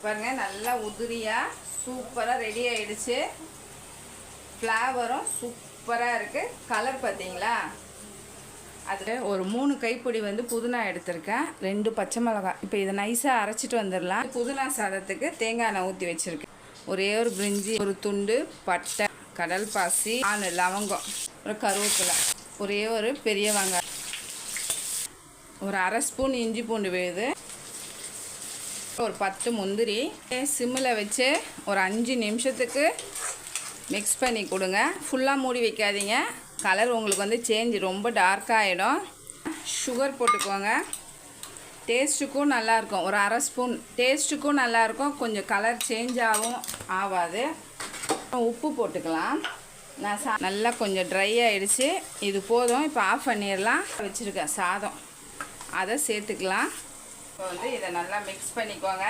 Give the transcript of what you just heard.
பாருங்க, நல்லா உதிரியாக சூப்பராக ரெடி ஆகிடுச்சு. ஃப்ளேவரும் சூப்பராக இருக்குது. கலர் பார்த்தீங்களா? அது ஒரு 3 கைப்பிடி புதினா எடுத்திருக்கேன், 2 பச்சை மிளகாய். இப்போ இதை நைஸாக அரைச்சிட்டு வந்துடலாம். புதினா சாதத்துக்கு தேங்காய் எண்ணெய் ஊற்றி வச்சுருக்கேன். ஒரே ஒரு பிரிஞ்சி, ஒரு துண்டு பட்டை, கடல் பாசி, 4 லவங்கம், ஒரு கருவேப்பிலை, ஒரே ஒரு பெரிய வெங்காயம், ஒரு அரை ஸ்பூன் இஞ்சி பூண்டு விழுது, ஒரு 10 முந்திரி. சிம்மில் வச்சு ஒரு 5 நிமிஷத்துக்கு மிக்ஸ் பண்ணி கொடுங்க. ஃபுல்லாக மூடி வைக்காதீங்க, கலர் உங்களுக்கு சேஞ்ச் ரொம்ப டார்க்காகிடும். சுகர் போட்டுக்கோங்க, டேஸ்ட்டுக்கும் நல்லாயிருக்கும். ஒரு அரை ஸ்பூன், டேஸ்ட்டுக்கும் நல்லாயிருக்கும், கொஞ்சம் கலர் சேஞ்ச் ஆகாது. உப்பு போட்டுக்கலாம். நான் நல்லா கொஞ்சம் ட்ரை ஆகிடுச்சு, இது போதும். இப்போ ஆஃப் பண்ணிடலாம். வச்சுருக்கேன் சாதம், அதை சேர்த்துக்கலாம். இப்போ இதை நல்லா மிக்ஸ் பண்ணிக்கோங்க.